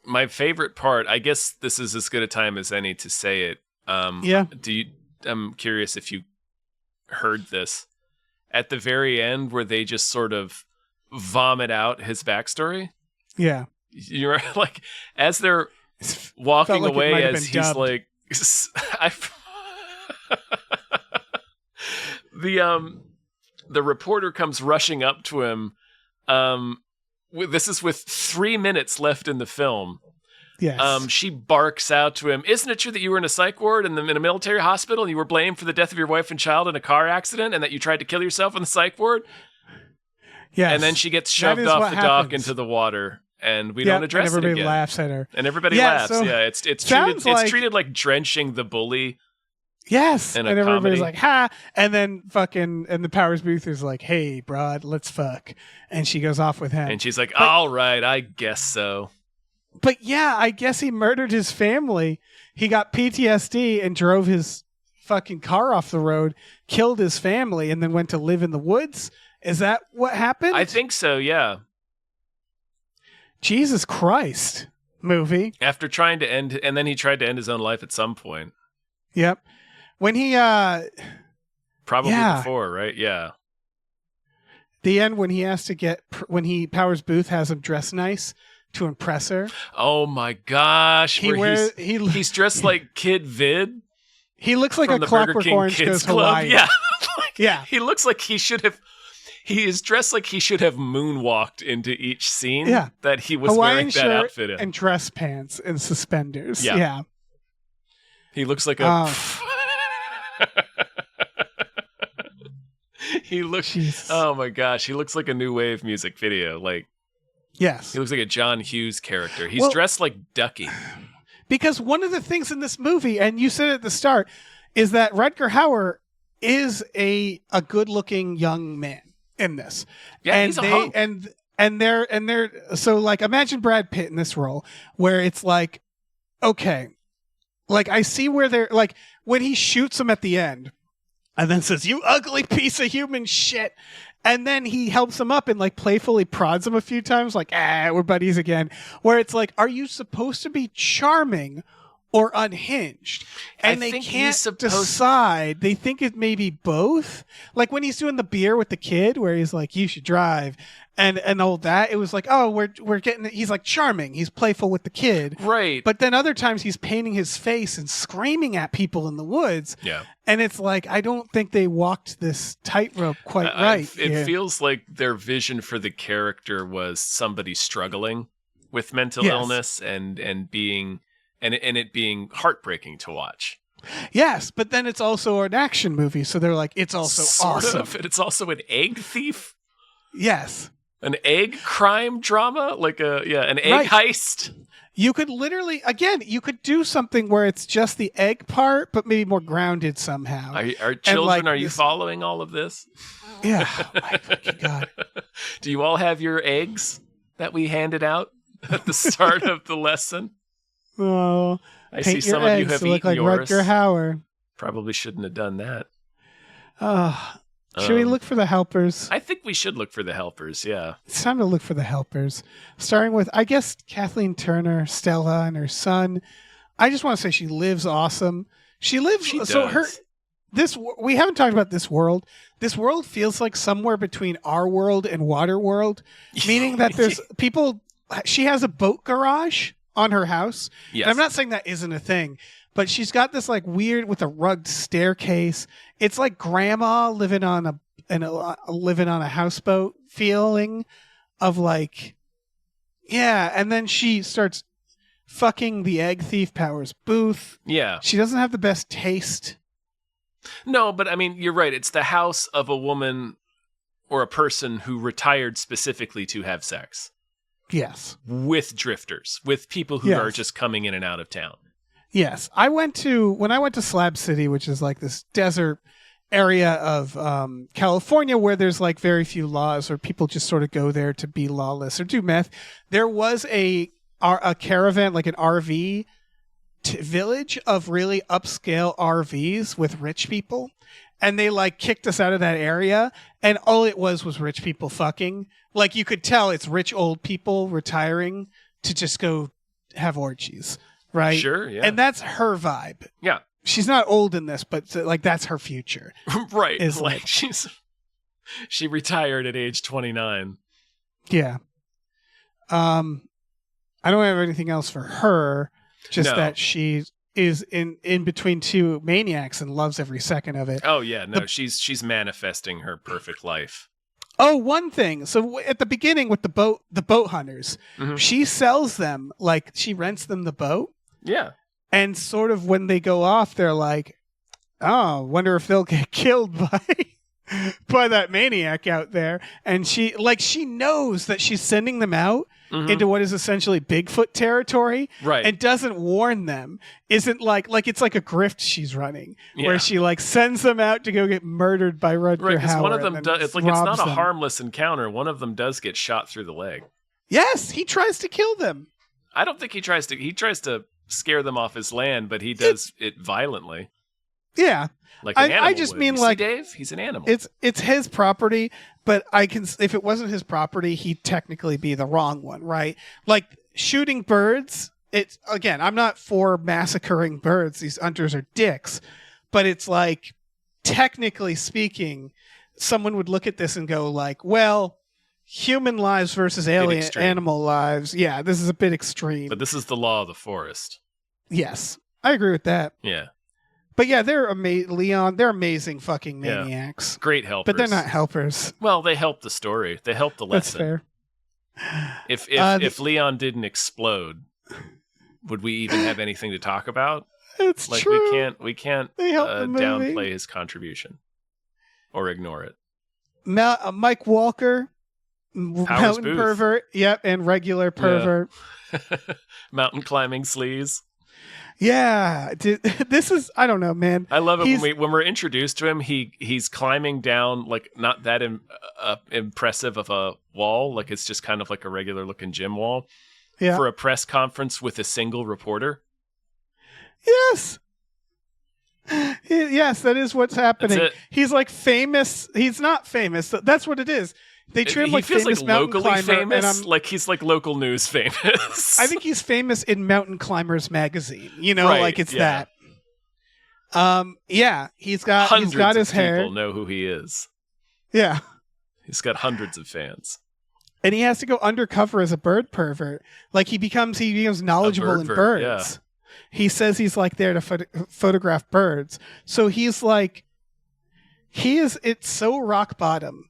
My favorite part, I guess this is as good a time as any to say it. I'm curious if you heard this at the very end where they just sort of vomit out his backstory. Yeah. You're like, as they're walking away, as he's dubbed. like, the reporter comes rushing up to him. This is with 3 minutes left in the film. Yes. She barks out to him, "Isn't it true that you were in a psych ward in a military hospital and you were blamed for the death of your wife and child in a car accident and that you tried to kill yourself in the psych ward?" Yes. And then she gets shoved off the dock into the water, and we don't address it again. And everybody laughs at her. And everybody laughs. So it's treated like drenching the bully. Yes. And everybody's comedy. like, ha. And then and the Powers Booth is like, "Hey, broad, let's fuck." And she goes off with him. And she's like, "All right, I guess so." But yeah, I guess he murdered his family. He got PTSD and drove his fucking car off the road, killed his family, and then went to live in the woods. Is that what happened? I think so, yeah. Jesus Christ movie. After trying to end, and then he tried to end his own life at some point. Yep. When he Probably Yeah. before, right? Yeah. the end when he has to get when Powers Booth has him dress nice to impress her. Oh my gosh. He where wears he's dressed like Kid Vid he looks like from a the Burger Clockwork King Orange Kids goes Club. Hawaii. Yeah. Yeah. He looks like he is dressed like he should have moonwalked into each scene that he was Hawaiian wearing that shirt outfit in. and dress pants and suspenders. Yeah. Yeah. He looks like a He looks Jesus. Oh my gosh, he looks like a new wave music video. Like Yes. he looks like a John Hughes character. He's Well- dressed like Ducky. Because one of the things in this movie, and you said it at the start, is that Rutger Hauer is a good-looking young man in this. Yeah, and he's a hunk. and they're so like imagine Brad Pitt in this role where it's like, okay, like I see where they're like when he shoots him at the end and then says, "You ugly piece of human shit." And then he helps him up and like playfully prods him a few times, like, we're buddies again. Where it's like, are you supposed to be charming or unhinged? And they think he's can't supposed- decide. They think it may be both. Like when he's doing the beer with the kid, where he's like, "You should drive," and all that. It was like, oh, we're getting. He's like charming. He's playful with the kid, Right. but then other times he's painting his face and screaming at people in the woods. Yeah. And it's like, I don't think they walked this tightrope quite right. It here. feels like their vision for the character was somebody struggling with mental Yes. illness and being and it being heartbreaking to watch. Yes, but then it's also an action movie, so they're like, it's also Sort awesome. of. And it's also an egg thief, Yes. an egg crime drama, like an egg Right. heist. You could literally, again, you could do something where it's just the egg part, but maybe more grounded somehow. Are children? like Are you this- following all of this? Yeah. My fucking God. Do you all have your eggs that we handed out at the start of the lesson? Oh, I see paint your some of you eggs have to look eaten like yours. Rutger Hauer. Probably shouldn't have done that. Should we look for the helpers? I think we should look for the helpers. Yeah. It's time to look for the helpers. Starting with, I guess, Kathleen Turner, Stella, and her son. I just want to say she lives awesome. She lives. She so does. we haven't talked about this world. This world feels like somewhere between our world and Waterworld, meaning that there's people. She has a boat garage on her house. Yes. And I'm not saying that isn't a thing, but she's got this like weird with a rugged staircase. It's like grandma living on a houseboat feeling of like, yeah. And then she starts fucking the egg thief Powers Booth. Yeah. She doesn't have the best taste. No, but I mean, you're right. It's the house of a woman or a person who retired specifically to have sex Yes. with drifters, with people who Yes. are just coming in and out of town. Yes. When I went to Slab City, which is like this desert area of California where there's like very few laws or people just sort of go there to be lawless or do meth. There was a caravan, like an RV village of really upscale RVs with rich people. And they like kicked us out of that area. And all it was rich people fucking. Like you could tell it's rich old people retiring to just go have orgies. Right? Sure, yeah. And that's her vibe. Yeah. She's not old in this, but like that's her future. Right. Is like like- she retired at age 29. Yeah. I don't have anything else for her. Just No. that she is in between two maniacs and loves every second of it. Oh yeah, no, she's manifesting her perfect life. Oh, one thing. So at the beginning with the boat hunters, Mhm. she sells them, like she rents them the boat. Yeah. And sort of when they go off, they're like, oh, wonder if they'll get killed by that maniac out there. And she knows that she's sending them out Mhm. into what is essentially Bigfoot territory, Right. and doesn't warn them. Isn't like it's like a grift she's running, Yeah. where she like sends them out to go get murdered by Rutger Right, because one Hauer of them and then does. It's like it's robs not a them. harmless encounter. One of them does get shot through the leg. Yes, he tries to kill them. I don't think he tries to. He tries to scare them off his land, but he does it violently. Yeah. Like an animal I just would. mean You like see Dave, he's an animal. it's his property, but if it wasn't his property, he'd technically be the wrong one, right? Like shooting birds. It's again, I'm not for massacring birds. These hunters are dicks, but it's like technically speaking, someone would look at this and go like, well, human lives versus alien animal lives. Yeah, this is a bit extreme. But this is the law of the forest. Yes, I agree with that. Yeah. But yeah, they're Leon. They're amazing fucking maniacs. Yeah. Great helpers. But they're not helpers. Well, they help the story. They help the lesson. That's fair. If Leon didn't explode, would we even have anything to talk about? It's like true. We can't downplay his contribution or ignore it. Mike Walker, Powers mountain Booth. pervert. Yep, and regular pervert. Yeah. Mountain climbing sleaze. Yeah, this is, I don't know, man. I love it when we're introduced to him. He's climbing down like not that impressive of a wall, like it's just kind of like a regular looking gym wall. Yeah. For a press conference with a single reporter. Yes. Yes, that is what's happening. He's like famous. He's not famous. That's what it is. They treat him like famous mountain locally climber, famous. Like he's like local news famous. I think he's famous in Mountain Climbers magazine. You know, right, like it's yeah. that. Yeah, he's got his hair. People know who he is. Yeah, he's got hundreds of fans, and he has to go undercover as a bird pervert. Like he becomes knowledgeable in birds. Yeah. He says he's like there to photograph birds. So he's like, it's so rock bottom.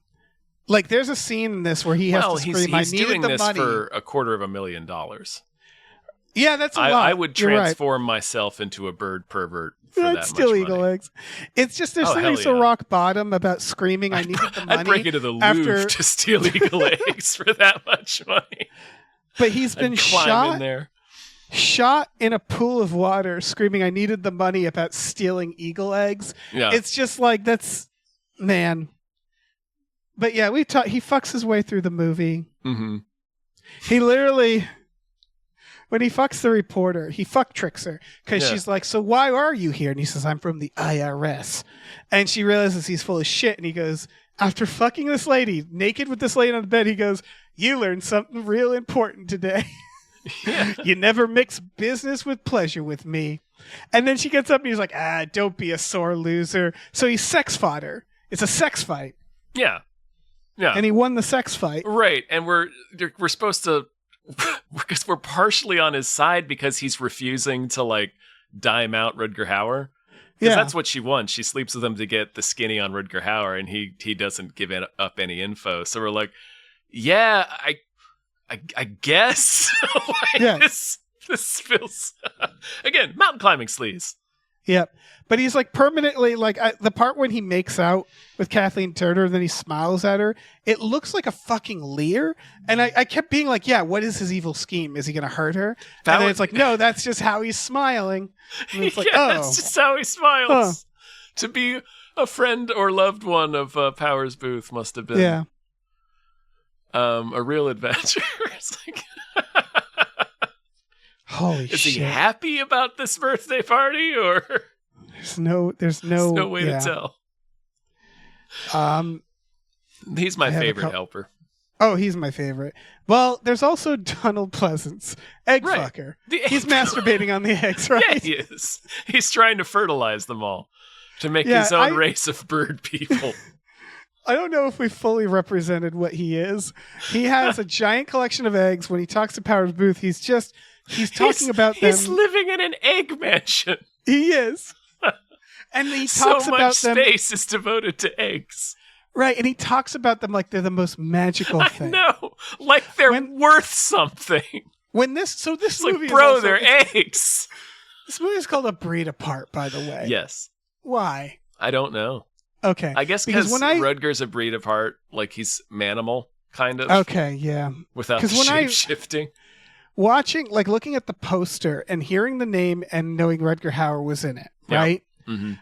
Like there's a scene in this where he has to scream, I needed the money. For $250,000. Yeah, that's a lot. I would transform myself into a bird pervert for that much steal money. eagle eggs. It's just there's something so rock bottom about screaming, I needed the money. I'd break into the Louvre to steal eagle eggs for that much money. But he's been shot in a pool of water screaming, I needed the money about stealing eagle eggs. Yeah. It's just like, that's, man. But yeah, he fucks his way through the movie. Mm-hmm. He literally, when he fucks the reporter, he tricks her because she's like, so why are you here? And he says, I'm from the IRS. And she realizes he's full of shit. And he goes, after fucking this lady, naked with this lady on the bed, he goes, you learned something real important today. Yeah. You never mix business with pleasure with me. And then she gets up and he's like, don't be a sore loser. So he's sex fodder. It's a sex fight. Yeah. Yeah. And he won the sex fight. Right. And we're supposed to, because we're partially on his side because he's refusing to like dime out Rutger Hauer. Because that's what she wants. She sleeps with him to get the skinny on Rutger Hauer, and he doesn't give up any info. So we're like, yeah, I guess. This feels again, mountain climbing sleaze. Yep. But he's like permanently like the part when he makes out with Kathleen Turner and then he smiles at her, it looks like a fucking leer. And I kept being like, yeah, what is his evil scheme? Is he going to hurt her? And then it's like, no, that's just how he's smiling. And it's like, that's just how he smiles. Huh. To be a friend or loved one of Powers Booth must have been a real adventure. It's like, holy shit. Is he happy about this birthday party or there's no way to tell. He's my favorite helper. Oh, he's my favorite. Well, there's also Donald Pleasance, egg fucker. He's masturbating on the eggs, right? Yeah, he is. He's trying to fertilize them all to make his own race of bird people. I don't know if we fully represented what he is. He has a giant collection of eggs. When he talks to Powers Booth, he's talking about them. He's living in an egg mansion. He is. And he talks so about much them. Space is devoted to eggs. Right, and he talks about them like they're the most magical thing. No, like they're worth something. This movie like, bro, they're eggs. This movie is called A Breed Apart, by the way. Yes. Why? I don't know. Okay. I guess because Rutger's a breed apart, like he's manimal, kind of. Okay, yeah. Without the shape-shifting. Looking at the poster and hearing the name and knowing Rutger Hauer was in it, right? Mm-hmm.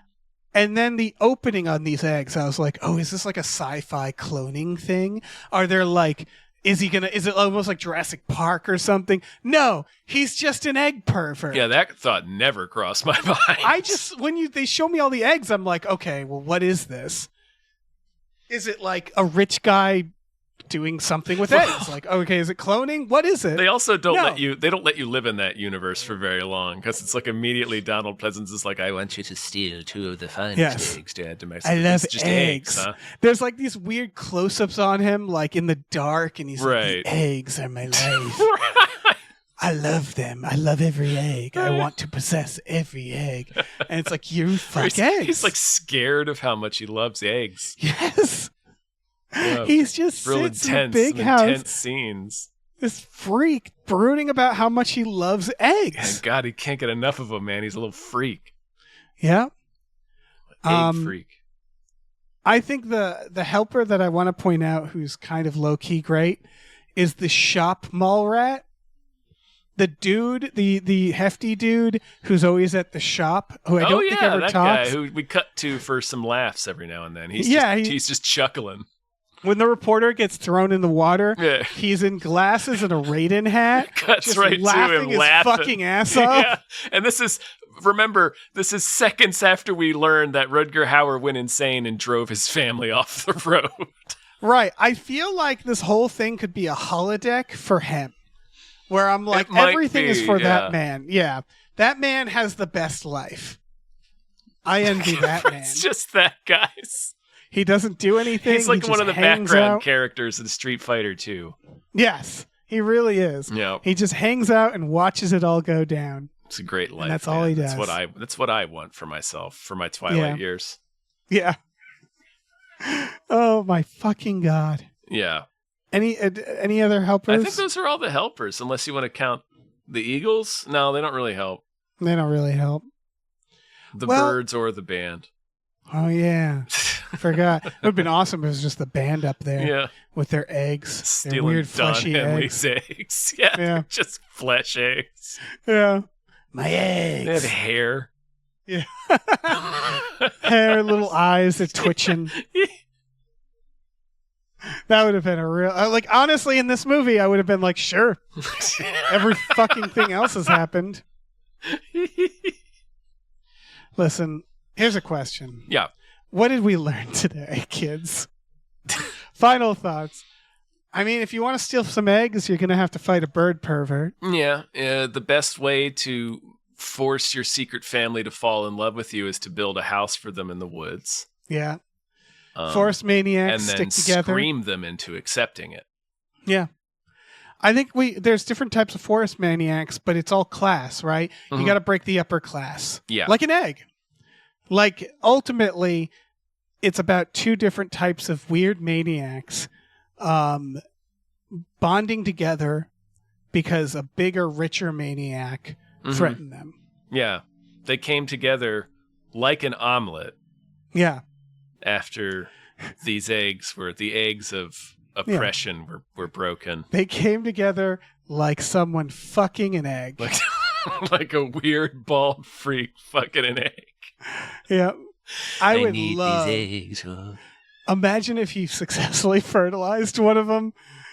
And then the opening on these eggs, I was like, oh, is this like a sci-fi cloning thing? Are there like Is it almost like Jurassic Park or something? No, he's just an egg pervert. Yeah, that thought never crossed my mind. When they show me all the eggs, I'm like, okay, well, what is this? Is it like a rich guy doing something with eggs? Like, okay, is it cloning? What is it? They also don't let you live in that universe for very long, because it's like immediately Donald Pleasance is like, I want you to steal 2 of the finest eggs to add to my I love it's just eggs. huh? There's like these weird close-ups on him, like in the dark, and he's right. like, the eggs are my life. I love them. I love every egg. I want to possess every egg. And it's like, you fuck eggs. He's like scared of how much he loves eggs. Yes. Yeah, he's just real sits intense, in a big house. intense scenes. This freak brooding about how much he loves eggs. And God, he can't get enough of them, man. He's a little freak. Yeah. Egg freak. I think the helper that I want to point out, who's kind of low-key great, is the shop mall rat. The dude, the hefty dude who's always at the shop, who I don't think ever that talks. guy who we cut to for some laughs every now and then. He's just chuckling. When the reporter gets thrown in the water, he's in glasses and a Raiden hat, cuts just right laughing to him, his fucking ass off. Yeah. And this is seconds after we learned that Rutger Hauer went insane and drove his family off the road. Right. I feel like this whole thing could be a holodeck for him. Where I'm like, everything is for that man. Yeah. That man has the best life. I envy that man. It's just that, guys. He doesn't do anything. He's like one of the background out. characters in Street Fighter 2. Yes, he really is. Yeah. He just hangs out and watches it all go down. It's a great life. And that's all he does. That's what I want for myself, for my twilight years. Yeah. Oh my fucking God. Yeah. Any other helpers? I think those are all the helpers, unless you want to count the Eagles. No, they don't really help. They don't really help. The birds or the band. Oh, yeah. Forgot. It would have been awesome if it was just the band up there with their eggs. Stealing their weird Don fleshy Henley's eggs. Yeah. Just flesh eggs. Yeah. My eggs. They have hair. Yeah. Hair, little eyes, they're twitching. That would have been a real... honestly, in this movie, I would have been like, sure. Every fucking thing else has happened. Listen, here's a question. Yeah. What did we learn today, kids? Final thoughts. I mean, if you want to steal some eggs, you're going to have to fight a bird pervert. Yeah. The best way to force your secret family to fall in love with you is to build a house for them in the woods. Yeah. Forest maniacs and then stick together. Scream them into accepting it. Yeah. I think there's different types of forest maniacs, but it's all class, right? Mm-hmm. You got to break the upper class. Yeah. Like an egg. Like, ultimately, it's about 2 different types of weird maniacs bonding together because a bigger, richer maniac threatened them. Yeah. They came together like an omelet. Yeah. After the eggs of oppression were broken. They came together like someone fucking an egg. Like a weird bald freak fucking an egg. Yeah. I would need love these eggs. Imagine if you successfully fertilized one of them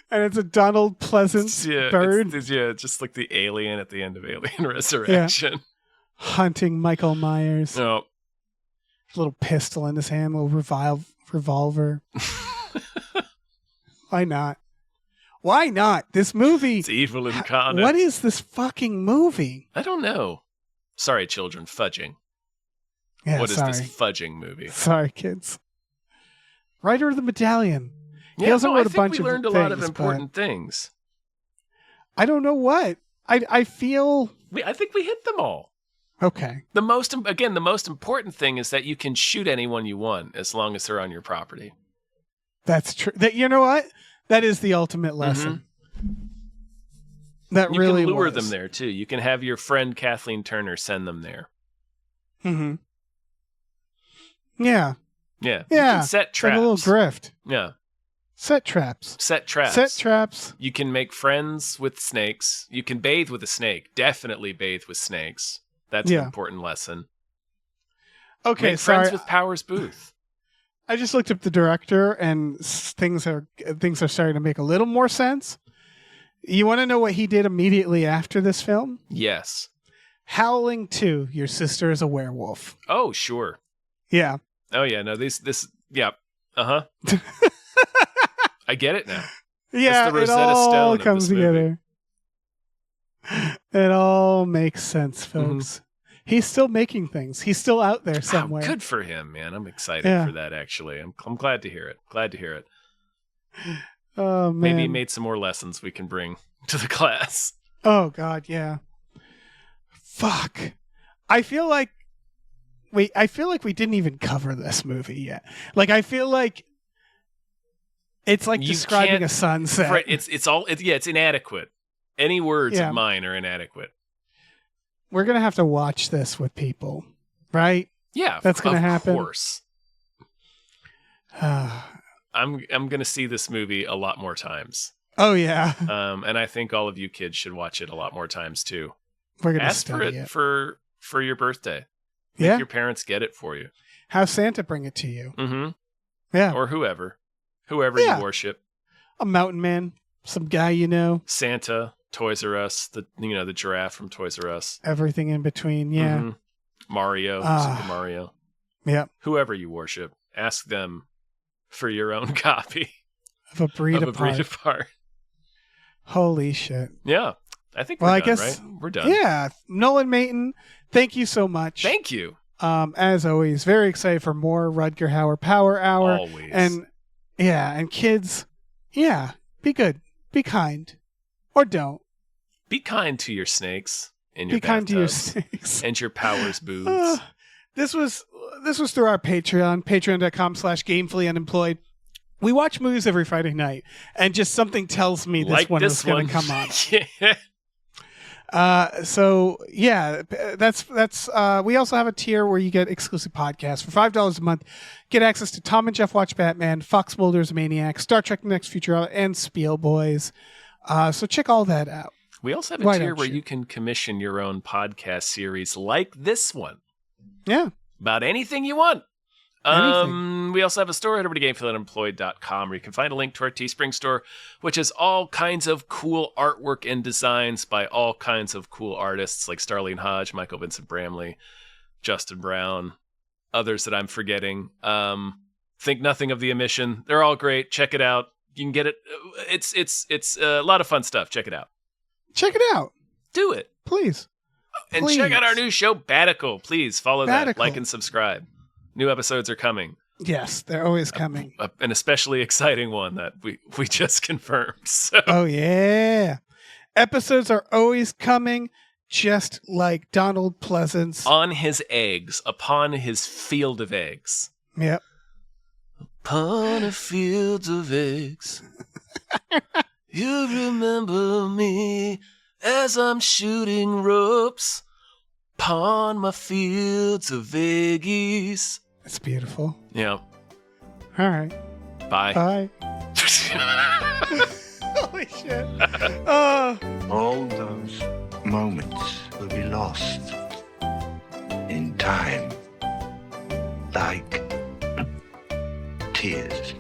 and it's a Donald Pleasance bird. It's just like the alien at the end of Alien Resurrection. Yeah. Hunting Michael Myers. No. Little pistol in his hand, little revolver. Why not? Why not? This movie. It's evil incarnate. What is this fucking movie? I don't know. Sorry, children. Fudging. Yeah, What is this fudging movie? Sorry, kids. Writer of the Medallion. Yeah, he also wrote a bunch we of learned a lot of important things. I don't know what. I feel... I think we hit them all. Okay. The most important thing is that you can shoot anyone you want as long as they're on your property. That's true. You know what? That is the ultimate lesson. Mm-hmm. That you really can lure them there too. You can have your friend Kathleen Turner send them there. Mm-hmm. Yeah. Yeah. Yeah. You can set traps. Like a little grift. Yeah. Set traps. Set traps. Set traps. You can make friends with snakes. You can bathe with a snake. Definitely bathe with snakes. That's an important lesson. Okay, Make friends with Powers Booth. I just looked up the director, and things are starting to make a little more sense. You want to know what he did immediately after this film? Yes. Howling 2, Your Sister is a Werewolf. Oh, sure. Yeah. Oh, yeah. No, yeah. Uh-huh. I get it now. Yeah, the it Rosetta all Stone of comes this movie. together. It all makes sense, folks. Mm-hmm. He's still making things. He's still out there somewhere. Oh, good for him, man. I'm excited for that, actually. I'm glad to hear it. Glad to hear it. Oh, man. Maybe he made some more lessons we can bring to the class. Oh, God, yeah. Fuck. I feel like we didn't even cover this movie yet. Like, I feel like it's like describing a sunset. It's inadequate. Any words of mine are inadequate. We're going to have to watch this with people, right? Yeah, that's going to happen. Of course. I'm going to see this movie a lot more times. Oh yeah. And I think all of you kids should watch it a lot more times too. We're going to ask for it for your birthday. Make your parents get it for you. Have Santa bring it to you. Mm-hmm. Yeah. Or whoever you worship. A mountain man, some guy you know. Santa, Toys R Us, the giraffe from Toys R Us. Everything in between, yeah. Mm-hmm. Mario, Super Mario. Yeah. Whoever you worship, ask them for your own copy of a breed apart. Holy shit. Yeah. I think we're done, right? We're done. Yeah. Nolan Mayton, thank you so much. Thank you. As always, very excited for more Rutger Hauer Power Hour. Always. And kids, be good. Be kind. Or don't. Be kind to your snakes in your Be kind to your snakes. And your powers booths. This was through our Patreon, patreon.com/gamefullyunemployed. We watch movies every Friday night, and just something tells me this one is going to come on. So yeah, that's we also have a tier where you get exclusive podcasts for $5 a month. Get access to Tom and Jeff Watch Batman, Fox Mulder's Maniac, Star Trek: The Next Future, and Spiel Boys. So check all that out. We also have a tier where you can commission your own podcast series like this one. Yeah. About anything you want. We also have a store. Head over to gamefullyunemployed.com where you can find a link to our Teespring store, which is all kinds of cool artwork and designs by all kinds of cool artists like Starlene Hodge, Michael Vincent Bramley, Justin Brown, others that I'm forgetting. Think nothing of the omission. They're all great. Check it out. You can get it. It's a lot of fun stuff. Check it out. Check it out. Do it. Please. And check out our new show, Batical. Please follow that. Like and subscribe. New episodes are coming. Yes, they're always coming. An especially exciting one that we just confirmed. So. Oh, yeah. Episodes are always coming, just like Donald Pleasance. On his eggs, upon his field of eggs. Yep. Upon a field of eggs. You remember me as I'm shooting ropes upon my fields of eggies. It's beautiful. Yeah. All right. Bye. Bye. Holy shit. All those moments will be lost in time, like tears.